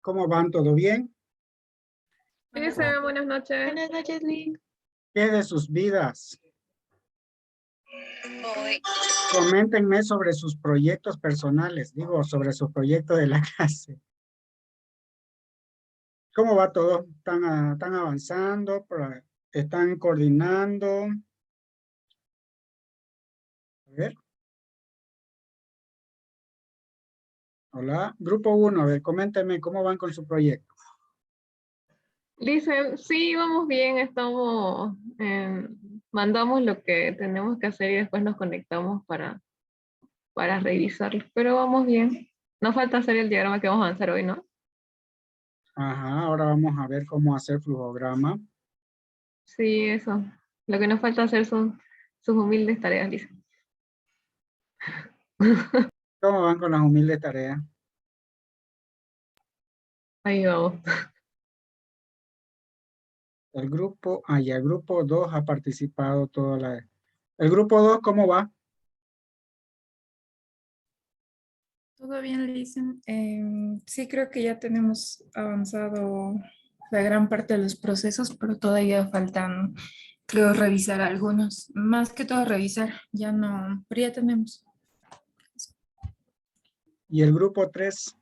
¿Cómo van? ¿Todo bien? Buenas noches. Buenas noches, Link. ¿Qué de sus vidas? Coméntenme sobre sus proyectos personales, digo, sobre su proyecto de la clase. ¿Cómo va todo? ¿Están avanzando? ¿Están coordinando? A ver. Hola, grupo 1, a ver, coméntenme cómo van con su proyecto. Dicen, sí, vamos bien, mandamos lo que tenemos que hacer y después nos conectamos para revisarlo, pero vamos bien. Nos falta hacer el diagrama que vamos a avanzar hoy, ¿no? Ajá, ahora vamos a ver cómo hacer flujograma. Sí, eso. Lo que nos falta hacer son sus humildes tareas, dicen. ¿Cómo van con las humildes tareas? Ahí vamos. El grupo, ya el grupo 2 ha participado toda la... ¿El grupo 2 cómo va? ¿Todo bien, Lisen? Sí, creo que ya tenemos avanzado la gran parte de los procesos, pero todavía faltan, creo, revisar algunos. Más que todo revisar, ya no, pero ya tenemos. ¿Y el grupo 3?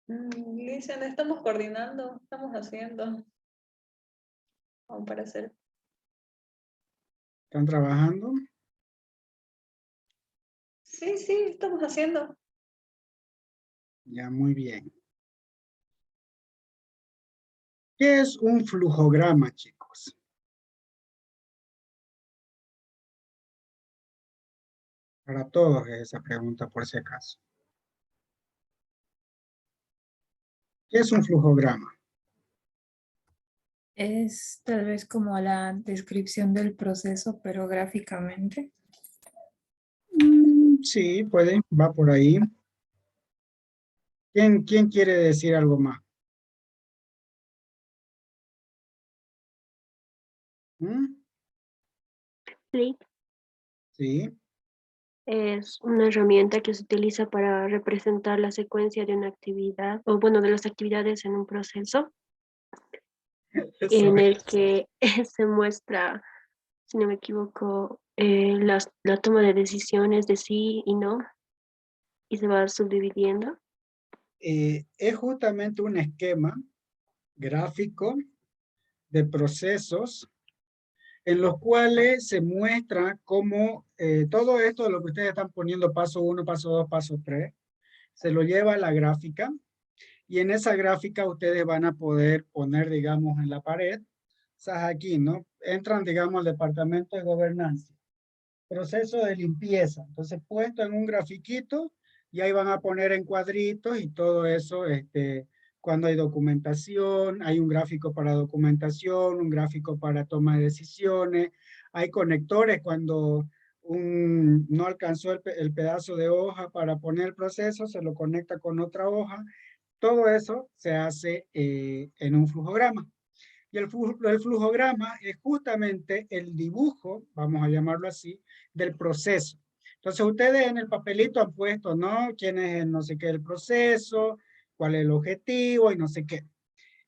Listen, estamos coordinando, estamos haciendo. Vamos para hacer. ¿Están trabajando? Sí, estamos haciendo. Ya, muy bien. ¿Qué es un flujograma, chicos? Para todos es esa pregunta, por si acaso. ¿Qué es un flujograma? Es tal vez como la descripción del proceso, pero gráficamente. Sí, puede, va por ahí. ¿Quién quiere decir algo más? ¿Mm? Flip Sí, es una herramienta que se utiliza para representar la secuencia de una actividad, o bueno, de las actividades en un proceso, eso en es. el que se muestra, si no me equivoco, la toma de decisiones de sí y no, y se va subdividiendo. Es justamente un esquema gráfico de procesos en los cuales se muestra cómo todo esto de lo que ustedes están poniendo, paso 1, paso 2, paso 3, se lo lleva a la gráfica y en esa gráfica ustedes van a poder poner, digamos, en la pared, o sea, aquí, ¿no? Entran, digamos, al departamento de gobernanza, proceso de limpieza, entonces puesto en un grafiquito y ahí van a poner en cuadritos y todo eso, cuando hay documentación, hay un gráfico para documentación, un gráfico para toma de decisiones, hay conectores cuando no alcanzó el pedazo de hoja para poner el proceso, se lo conecta con otra hoja. Todo eso se hace en un flujograma. Y el flujograma es justamente el dibujo, vamos a llamarlo así, del proceso. Entonces ustedes en el papelito han puesto, ¿no? ¿Quién es el no sé qué el proceso? ¿Cuál es el objetivo? Y no sé qué.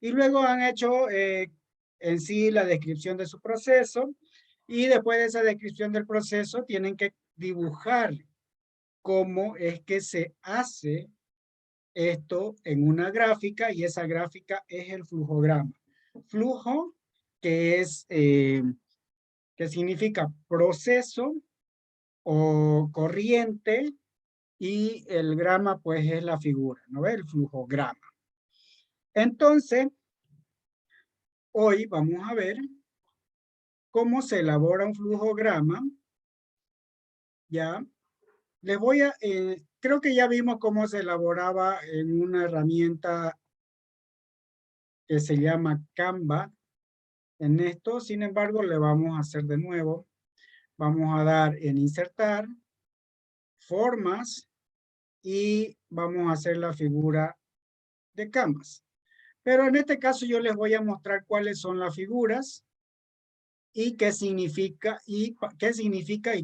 Y luego han hecho en sí la descripción de su proceso. Y después de esa descripción del proceso tienen que dibujar cómo es que se hace esto en una gráfica y esa gráfica es el flujograma. Flujo, que significa proceso o corriente, y el grama pues es la figura, ¿no ve? El flujograma. Entonces, hoy vamos a ver cómo se elabora un flujograma. Ya, les voy a, creo que ya vimos cómo se elaboraba en una herramienta que se llama Canva. En esto, sin embargo, le vamos a hacer de nuevo. Vamos a dar en insertar, formas, y vamos a hacer la figura de Canvas. Pero en este caso yo les voy a mostrar cuáles son las figuras y qué significa y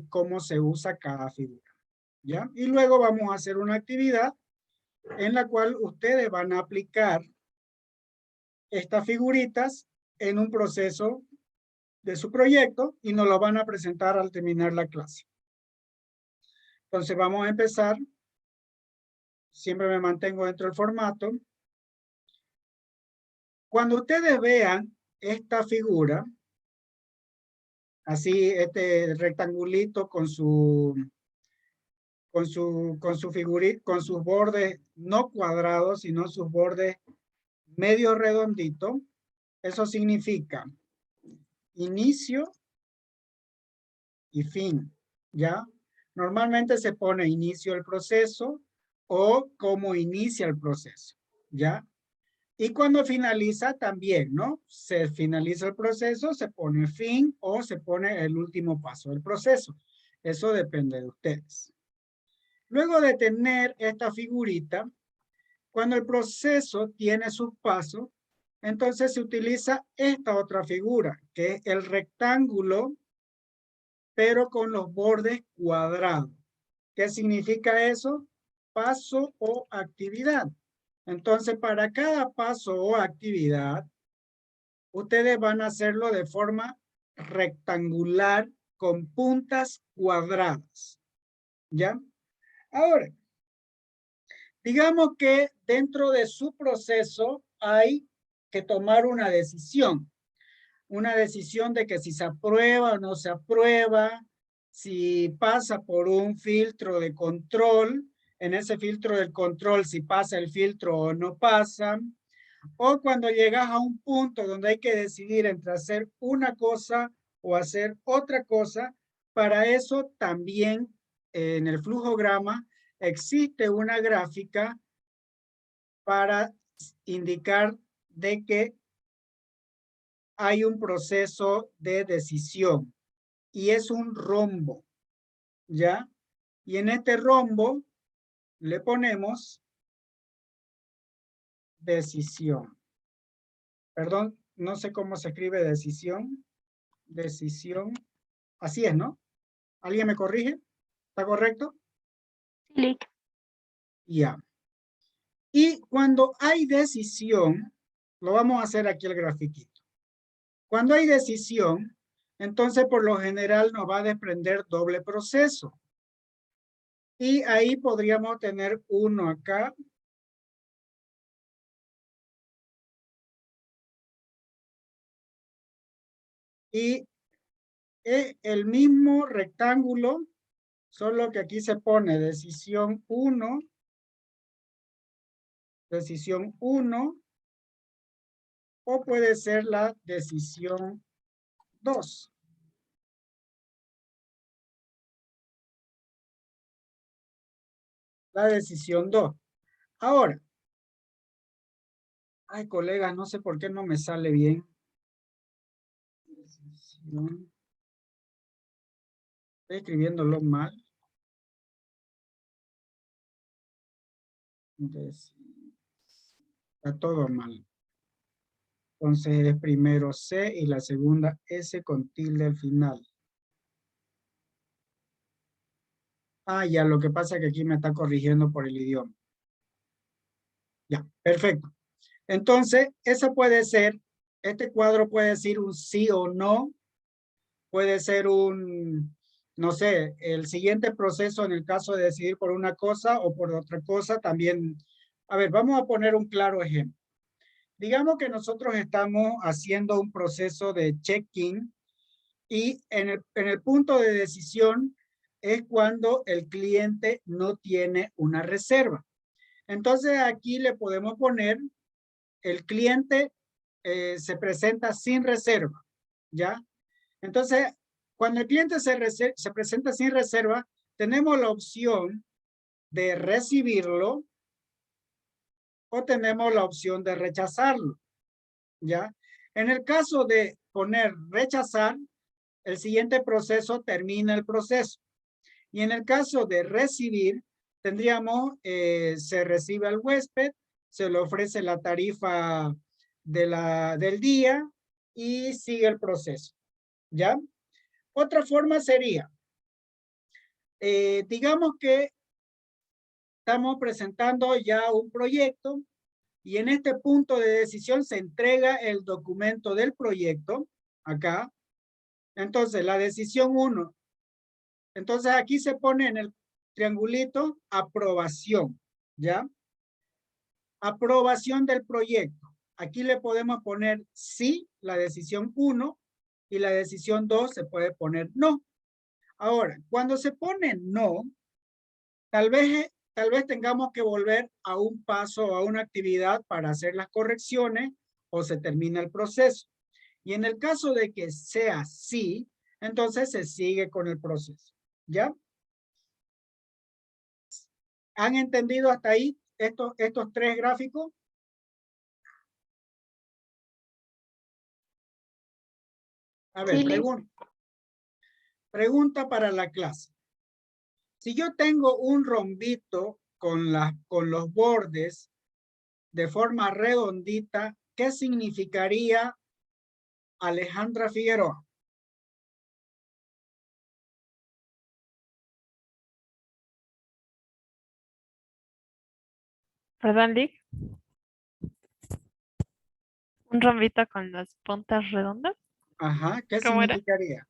cómo se usa cada figura. ¿Ya? Y luego vamos a hacer una actividad en la cual ustedes van a aplicar estas figuritas en un proceso de su proyecto y nos lo van a presentar al terminar la clase. Entonces vamos a empezar. Siempre me mantengo dentro del formato. Cuando ustedes vean esta figura, así este rectangulito con sus bordes no cuadrados, sino sus bordes medio redondito, eso significa inicio y fin, ¿ya? Normalmente se pone inicio del proceso o cómo inicia el proceso, ¿ya? Y cuando finaliza también, ¿no? Se finaliza el proceso, se pone fin o se pone el último paso del proceso. Eso depende de ustedes. Luego de tener esta figurita, cuando el proceso tiene sus pasos, entonces se utiliza esta otra figura, que es el rectángulo, pero con los bordes cuadrados. ¿Qué significa eso? Paso o actividad. Entonces, para cada paso o actividad, ustedes van a hacerlo de forma rectangular con puntas cuadradas. ¿Ya? Ahora, digamos que dentro de su proceso hay que tomar una decisión. Una decisión de que si se aprueba o no se aprueba, si pasa por un filtro de control, en ese filtro de control si pasa el filtro o no pasa, o cuando llegas a un punto donde hay que decidir entre hacer una cosa o hacer otra cosa, para eso también en el flujograma existe una gráfica para indicar de que hay un proceso de decisión y es un rombo, ¿ya? Y en este rombo le ponemos decisión. Perdón, no sé cómo se escribe decisión. Decisión. Así es, ¿no? ¿Alguien me corrige? ¿Está correcto? Clic. Ya. Y cuando hay decisión, lo vamos a hacer aquí el grafiquito. Cuando hay decisión, entonces por lo general nos va a desprender doble proceso. Y ahí podríamos tener uno acá. Y el mismo rectángulo, solo que aquí se pone decisión 1, o puede ser la decisión 2. La decisión 2. Ahora, ay, colegas, no sé por qué no me sale bien. Decisión. Estoy escribiéndolo mal. Está todo mal. Entonces es primero C y la segunda S con tilde al final. Ah, ya, lo que pasa es que aquí me está corrigiendo por el idioma. Ya, perfecto. Entonces, eso puede ser, este cuadro puede decir un sí o no, puede ser un, no sé, el siguiente proceso en el caso de decidir por una cosa o por otra cosa también. A ver, vamos a poner un claro ejemplo. Digamos que nosotros estamos haciendo un proceso de check-in y en el punto de decisión es cuando el cliente no tiene una reserva. Entonces aquí le podemos poner el cliente se presenta sin reserva, ¿ya? Entonces, cuando el cliente se presenta sin reserva, tenemos la opción de recibirlo o tenemos la opción de rechazarlo, ¿ya? En el caso de poner rechazar, el siguiente proceso termina el proceso. Y en el caso de recibir, tendríamos, se recibe al huésped, se le ofrece la tarifa del día y sigue el proceso. ¿ya? Otra forma sería, digamos que estamos presentando ya un proyecto y en este punto de decisión se entrega el documento del proyecto, acá. Entonces, la decisión 1. Entonces, aquí se pone en el triangulito aprobación, ¿ya? Aprobación del proyecto. Aquí le podemos poner sí, la decisión 1, y la decisión 2 se puede poner no. Ahora, cuando se pone no, tal vez tengamos que volver a un paso, a una actividad para hacer las correcciones o se termina el proceso. Y en el caso de que sea sí, entonces se sigue con el proceso. ¿Ya? ¿Han entendido hasta ahí estos 3 gráficos? A ver, Sí, pregunta para la clase. Si yo tengo un rombito con los bordes de forma redondita, ¿qué significaría Alejandra Figueroa? Perdón, Lick. Un rombito con las puntas redondas. Ajá, ¿qué ¿Cómo era? significaría?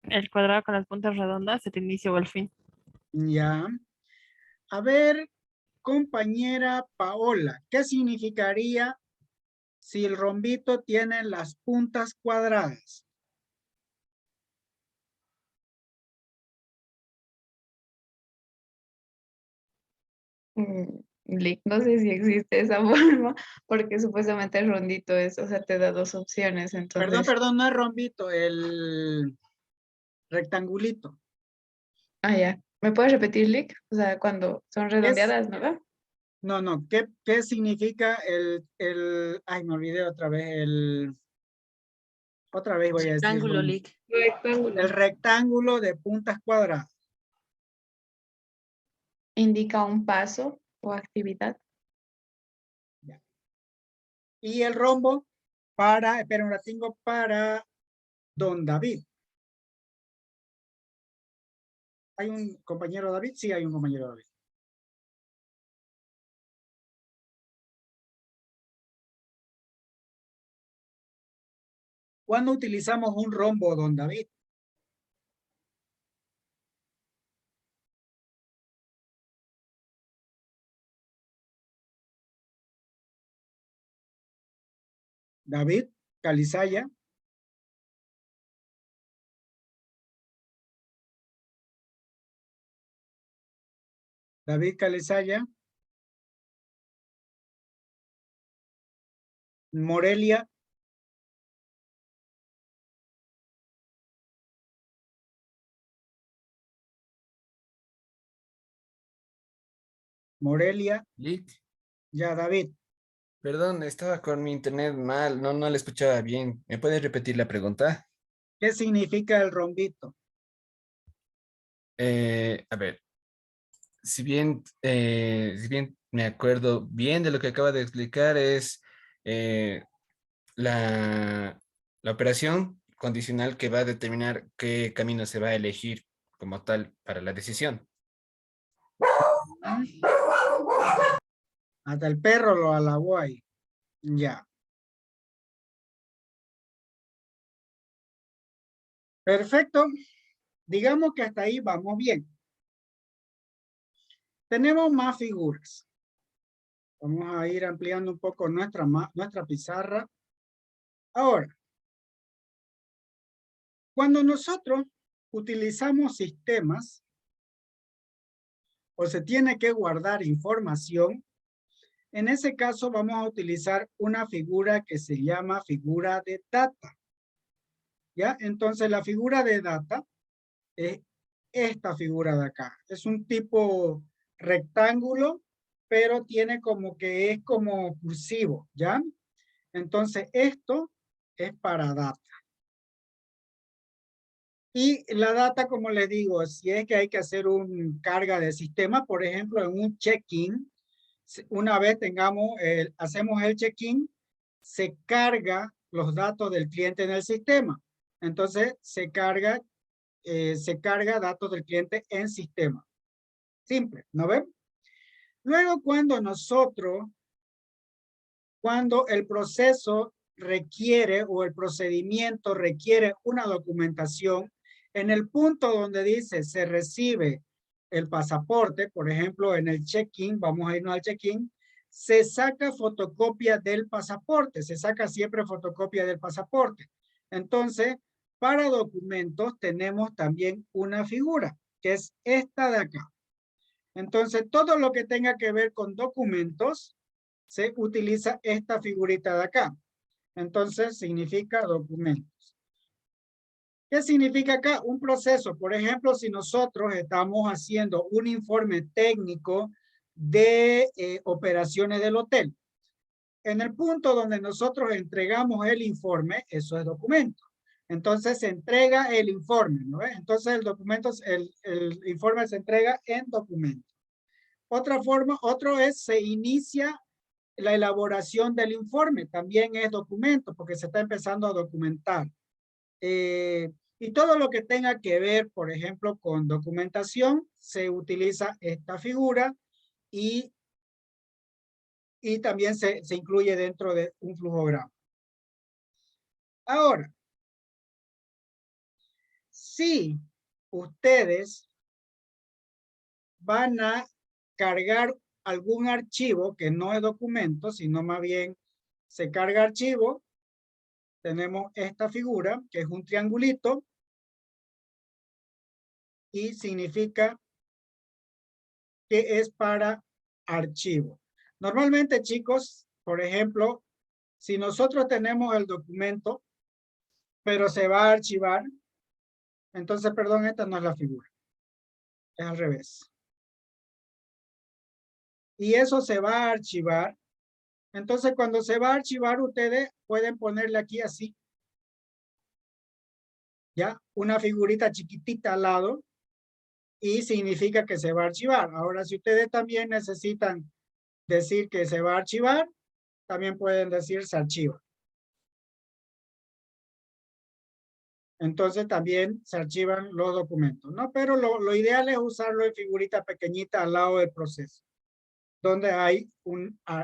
El cuadrado con las puntas redondas, el inicio o el fin. Ya. A ver, compañera Paola, ¿qué significaría si el rombito tiene las puntas cuadradas? No sé si existe esa forma, porque supuestamente el rondito es, o sea, te da dos opciones, entonces, Perdón, no es rombito, el rectangulito. ya. ¿Me puedes repetir, Lick? O sea, cuando son Es, redondeadas, ¿no? no, ¿qué significa ay, me olvidé otra vez voy a decir, Rectángulo, Lick. Rectángulo. el rectángulo de puntas cuadradas. Indica un paso o actividad. Y el rombo espera un ratingo, para don David. ¿Hay un compañero David? Sí, hay un compañero David. ¿Cuándo utilizamos un rombo, don David? David Calizaya. David Calizaya. Morelia. Morelia. Lick, Ya, David. perdón, estaba con mi internet mal, no le escuchaba bien. ¿Me puedes repetir la pregunta? ¿Qué significa el rombito? A ver, si bien me acuerdo bien de lo que acaba de explicar, es eh, la, la operación condicional que va a determinar qué camino se va a elegir como tal para la decisión. Hasta el perro lo alabó ahí. Ya. Perfecto. Digamos que hasta ahí vamos bien. Tenemos más figuras. Vamos a ir ampliando un poco nuestra pizarra. Ahora, cuando nosotros utilizamos sistemas o se tiene que guardar información, en ese caso vamos a utilizar una figura que se llama figura de data. ¿Ya? Entonces la figura de data es esta figura de acá. Es un tipo rectángulo, pero tiene como que es como cursivo, ¿ya? Entonces esto es para data. Y la data, como les digo, si es que hay que hacer un carga de sistema, por ejemplo, en un check-in, una vez hacemos el check-in, se carga los datos del cliente en el sistema. Entonces se carga datos del cliente en sistema. Simple, ¿no ven? Luego cuando el proceso requiere o el procedimiento requiere una documentación, en el punto donde dice se recibe el pasaporte, por ejemplo en el check-in, vamos a irnos al check-in, se saca fotocopia del pasaporte, se saca siempre fotocopia del pasaporte. Entonces, para documentos tenemos también una figura, que es esta de acá. Entonces, todo lo que tenga que ver con documentos, se utiliza esta figurita de acá. Entonces, significa documentos. ¿Qué significa acá? Un proceso. Por ejemplo, si nosotros estamos haciendo un informe técnico de operaciones del hotel. En el punto donde nosotros entregamos el informe, eso es documento. Entonces se entrega el informe, ¿no? Entonces el documento, el informe se entrega en documento. Otro es, se inicia la elaboración del informe, también es documento, porque se está empezando a documentar. Y todo lo que tenga que ver, por ejemplo, con documentación, se utiliza esta figura y también se incluye dentro de un flujograma. Ahora, si ustedes van a cargar algún archivo que no es documento, sino más bien se carga archivo, tenemos esta figura que es un triangulito y significa que es para archivo. Normalmente, chicos, por ejemplo, si nosotros tenemos el documento, pero se va a archivar, entonces, perdón, esta no es la figura. Es al revés. Y eso se va a archivar. Entonces, cuando se va a archivar, ustedes pueden ponerle aquí así. ¿Ya? Una figurita chiquitita al lado. Y significa que se va a archivar. Ahora, si ustedes también necesitan decir que se va a archivar, también pueden decir se archiva. Entonces también se archivan los documentos, ¿no? Pero lo ideal es usarlo en figurita pequeñita al lado del proceso, donde hay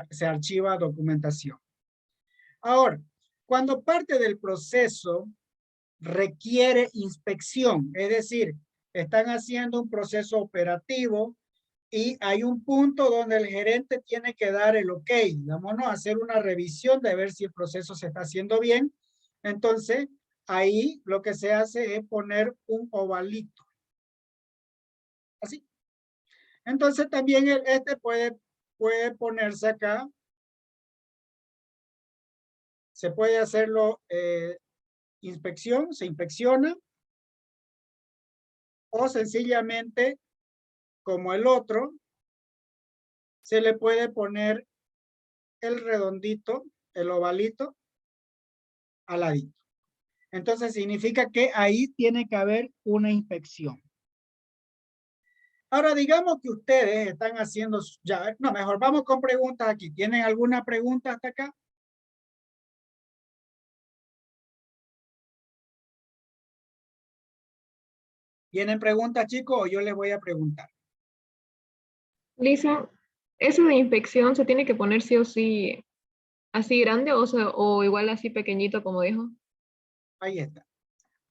se archiva documentación. Ahora, cuando parte del proceso requiere inspección, es decir, están haciendo un proceso operativo y hay un punto donde el gerente tiene que dar el ok, vámonos a hacer una revisión de ver si el proceso se está haciendo bien. Entonces, ahí lo que se hace es poner un ovalito. Así. Entonces, también este puede ponerse acá. Se puede hacerlo inspección, se inspecciona. O sencillamente, como el otro, se le puede poner el redondito, el ovalito, al ladito. Entonces significa que ahí tiene que haber una inspección. Ahora digamos que ustedes están haciendo, ya, no, mejor vamos con preguntas aquí. ¿Tienen alguna pregunta hasta acá? ¿Tienen preguntas, chicos, o yo les voy a preguntar? Lisa, ¿eso de inspección se tiene que poner sí o sí así grande o igual así pequeñito como dijo? Ahí está.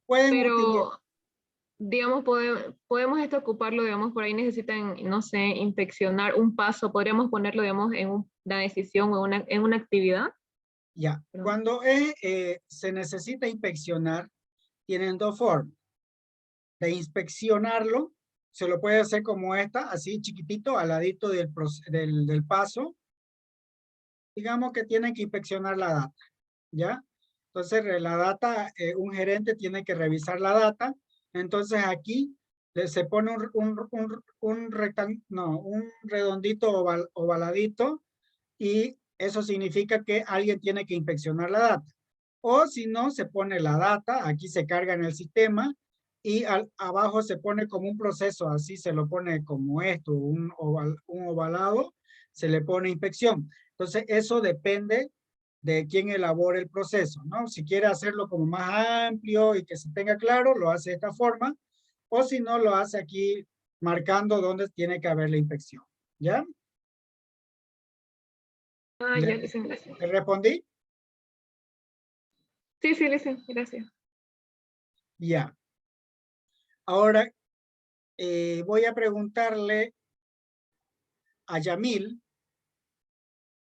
Pueden utilizar. Pero, digamos, podemos esto ocuparlo, digamos, por ahí necesitan, no sé, inspeccionar un paso, podríamos ponerlo, digamos, en una decisión o en una actividad. Ya, cuando se necesita inspeccionar, tienen dos formas. De inspeccionarlo, se lo puede hacer como esta, así chiquitito, al ladito del paso. Digamos que tienen que inspeccionar la data, ¿ya? Entonces, la data, un gerente tiene que revisar la data. Entonces, aquí se pone un redondito ovaladito y eso significa que alguien tiene que inspeccionar la data. O si no, se pone la data, aquí se carga en el sistema y abajo se pone como un proceso, así se lo pone como esto, un ovalado, se le pone inspección. Entonces, eso depende de quien elabora el proceso, ¿no? Si quiere hacerlo como más amplio y que se tenga claro, lo hace de esta forma, o si no, lo hace aquí marcando dónde tiene que haber la inspección, ¿ya? Ah, ya, Listen, gracias. ¿Te respondí? Sí, sí, Listen, gracias. Ya. Ahora voy a preguntarle a Yamil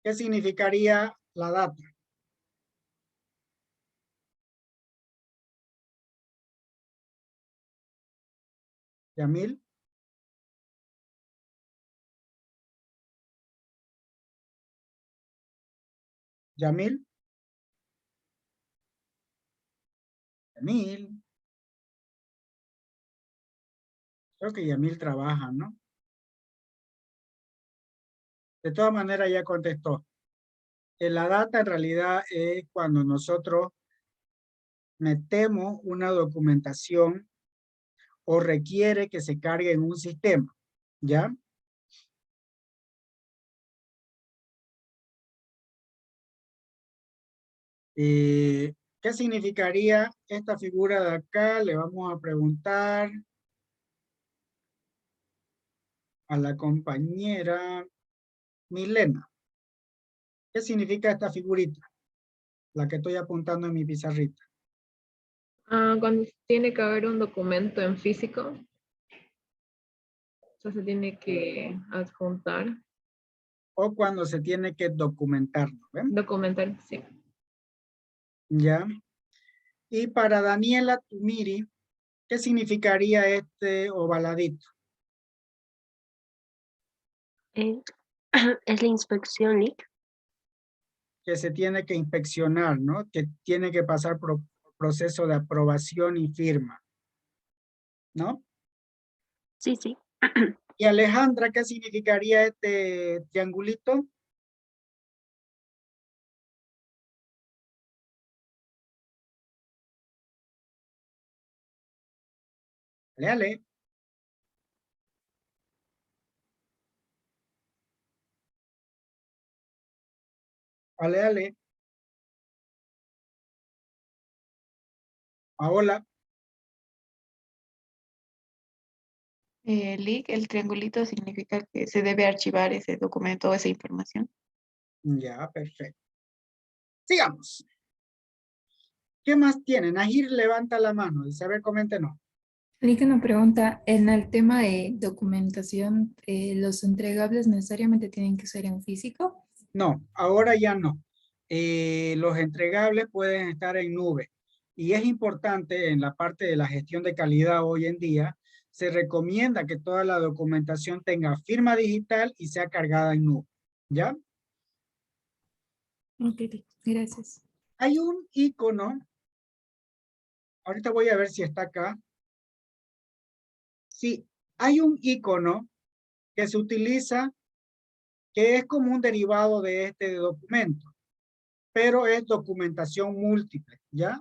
qué significaría la data. Yamil. Yamil. Yamil. Creo que Yamil trabaja, ¿no? De todas maneras ya contestó. La data en realidad es cuando nosotros metemos una documentación o requiere que se cargue en un sistema, ¿ya? ¿Qué significaría esta figura de acá? Le vamos a preguntar a la compañera Milena. ¿Qué significa esta figurita? La que estoy apuntando en mi pizarrita. Ah, cuando tiene que haber un documento en físico, eso se tiene que adjuntar. O cuando se tiene que documentar, ¿no ven? Documentar, sí. ¿Ya? Y para Daniela Tumiri, ¿qué significaría este ovaladito? Es la inspección, Lick. Que se tiene que inspeccionar, ¿no? Que tiene que pasar por proceso de aprobación y firma, ¿no? Sí, sí. Y Alejandra, ¿qué significaría este triangulito? Ale. Ale. Hola. Leak, el triangulito significa que se debe archivar ese documento o esa información. Ya, perfecto. Sigamos. ¿Qué más tienen? Nahir levanta la mano. Dice, a ver, coméntenos. Leak nos pregunta, en el tema de documentación, ¿los entregables necesariamente tienen que ser en físico? No, ahora ya no. Los entregables pueden estar en nube. Y es importante en la parte de la gestión de calidad hoy en día, se recomienda que toda la documentación tenga firma digital y sea cargada en nube. ¿Ya? Ok, gracias. Hay un icono. Ahorita voy a ver si está acá. Sí, hay un icono que se utiliza que es como un derivado de este documento, pero es documentación múltiple, ¿ya?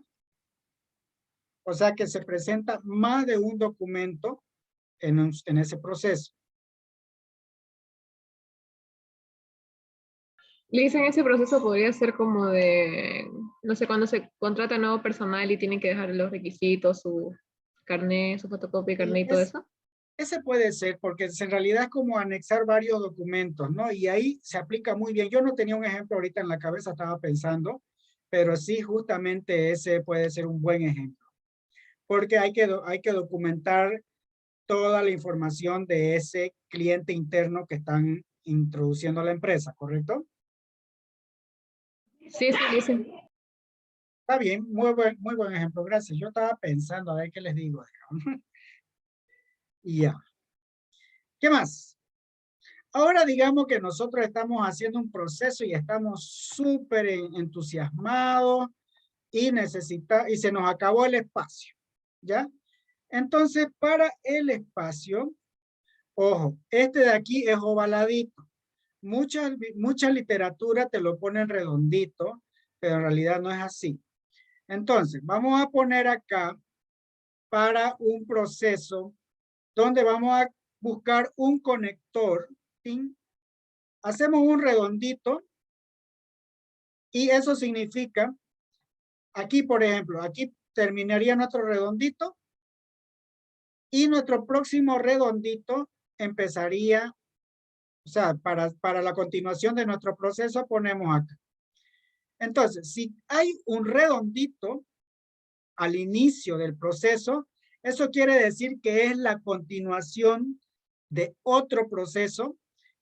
O sea que se presenta más de un documento en ese proceso. Le dicen ese proceso podría ser como de, no sé, cuando se contrata nuevo personal y tienen que dejar los requisitos, su carnet, su fotocopia, carnet y todo eso. Ese puede ser, porque en realidad es como anexar varios documentos, ¿no? Y ahí se aplica muy bien. Yo no tenía un ejemplo ahorita en la cabeza, estaba pensando, pero sí, justamente ese puede ser un buen ejemplo. Porque hay que documentar toda la información de ese cliente interno que están introduciendo a la empresa, ¿correcto? Sí, sí, dicen. Está bien, muy buen ejemplo, gracias. Yo estaba pensando, a ver qué les digo. Y ya. ¿Qué más? Ahora digamos que nosotros estamos haciendo un proceso y estamos súper entusiasmados y y se nos acabó el espacio, ¿ya? Entonces, para el espacio, ojo, este de aquí es ovaladito. Mucha literatura te lo ponen redondito, pero en realidad no es así. Entonces, vamos a poner acá para un proceso donde vamos a buscar un conector. ¿Sí? Hacemos un redondito Y eso significa, aquí por ejemplo, aquí terminaría nuestro redondito y nuestro próximo redondito empezaría, o sea, para la continuación de nuestro proceso ponemos acá. Entonces, si hay un redondito al inicio del proceso, eso quiere decir que es la continuación de otro proceso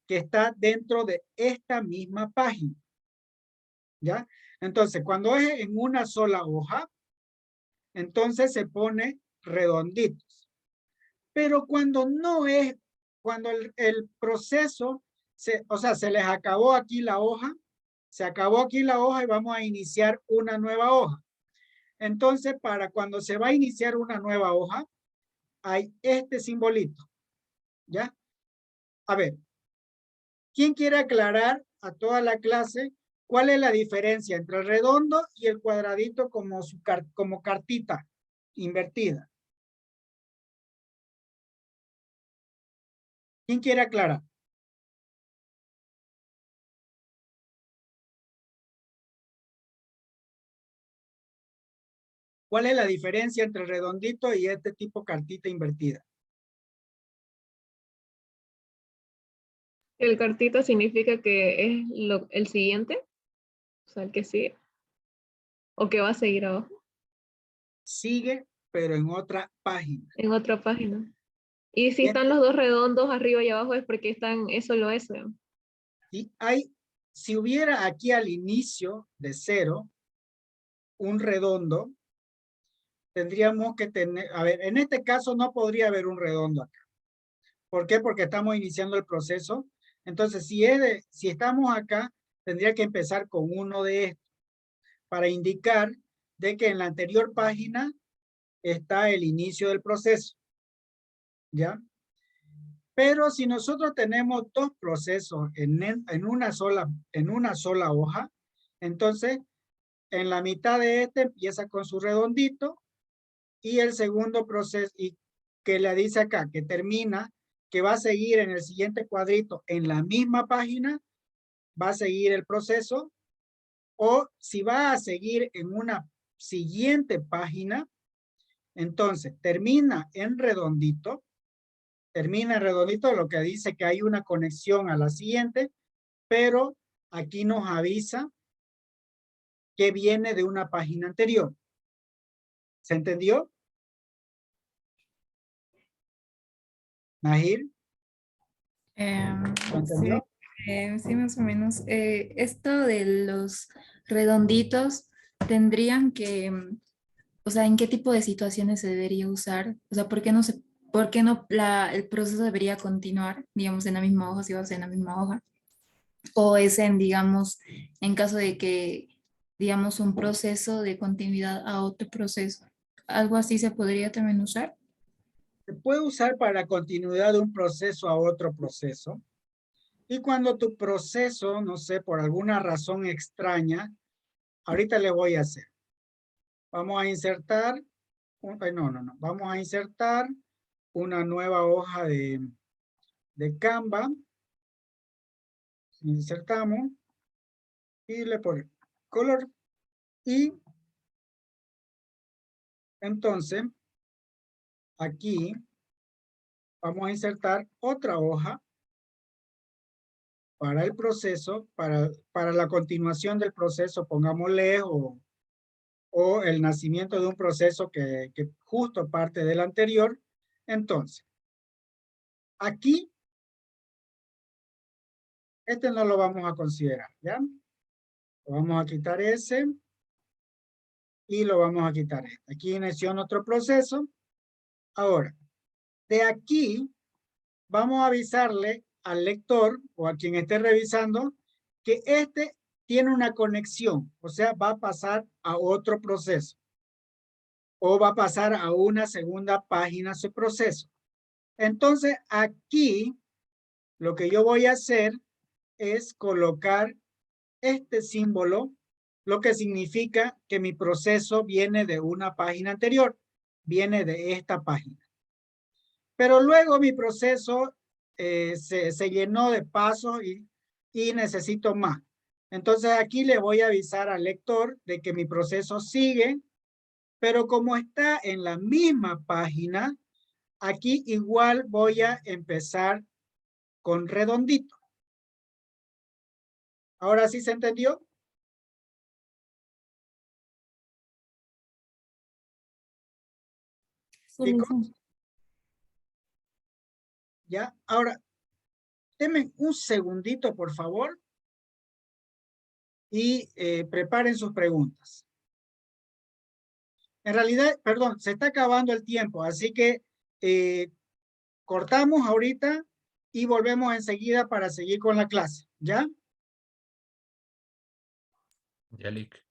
que está dentro de esta misma página. ¿Ya? Entonces, cuando es en una sola hoja, entonces se pone redonditos. Pero cuando no es, cuando el proceso, o sea, se les acabó aquí la hoja, se acabó aquí la hoja y vamos a iniciar una nueva hoja. Entonces, para cuando se va a iniciar una nueva hoja, hay este simbolito. ¿Ya? A ver, ¿quién quiere aclarar a toda la clase cuál es la diferencia entre el redondo y el cuadradito como, como cartita invertida? ¿Quién quiere aclarar? ¿Cuál es la diferencia entre el redondito y este tipo cartita invertida? El cartito significa que es el siguiente, o sea, el que sigue, o que va a seguir abajo, Sigue, pero en otra página. en otra página. Y si Bien. están los dos redondos arriba y abajo es porque es solo eso. Y si hubiera aquí al inicio de 0 un redondo, tendríamos que tener, a ver, en este caso no podría haber un redondo acá. ¿Por qué? Porque estamos iniciando el proceso. Entonces, si estamos acá, tendría que empezar con uno de estos para indicar de que en la anterior página está el inicio del proceso. ¿Ya? Pero si nosotros tenemos dos procesos en una sola hoja, entonces en la mitad de este empieza con su redondito y el segundo proceso, y que le dice acá que termina, que va a seguir en el siguiente cuadrito en la misma página, va a seguir el proceso, o si va a seguir en una siguiente página, entonces termina en redondito, lo que dice que hay una conexión a la siguiente, pero aquí nos avisa que viene de una página anterior. ¿Se entendió? Nahir, ¿lo entendió? Sí, más o menos. Esto de los redonditos tendrían que, o sea, ¿en qué tipo de situaciones se debería usar? O sea, por qué no el proceso debería continuar, digamos, en la misma hoja, si va a ser en la misma hoja? O es en, digamos, en caso de que, digamos, un proceso de continuidad a otro proceso. ¿Algo así se podría también usar? Se puede usar para la continuidad de un proceso a otro proceso. Y cuando tu proceso, no sé, por alguna razón extraña, ahorita le voy a hacer. Vamos a insertar, vamos a insertar una nueva hoja de Canva. Insertamos y le ponemos color. Y entonces, aquí vamos a insertar otra hoja para el proceso, para la continuación del proceso, pongámosle o el nacimiento de un proceso que justo parte del anterior. Entonces, aquí, este no lo vamos a considerar, ¿ya? Lo vamos a quitar ese y lo vamos a quitar este. Aquí inició otro proceso. Ahora, de aquí vamos a avisarle al lector o a quien esté revisando que este tiene una conexión, o sea, va a pasar a otro proceso o va a pasar a una segunda página su proceso. Entonces, aquí lo que yo voy a hacer es colocar este símbolo, lo que significa que mi proceso viene de una página anterior, viene de esta página. Pero luego mi proceso se llenó de pasos y necesito más. Entonces aquí le voy a avisar al lector de que mi proceso sigue, pero como está en la misma página, aquí igual voy a empezar con redondito. ¿Ahora sí se entendió? Sí, Chicos, licenciado. ¿ya? Ahora, denme un segundito, por favor, y preparen sus preguntas. En realidad, perdón, se está acabando el tiempo, así que cortamos ahorita y volvemos enseguida para seguir con la clase, ¿ya? Yalik.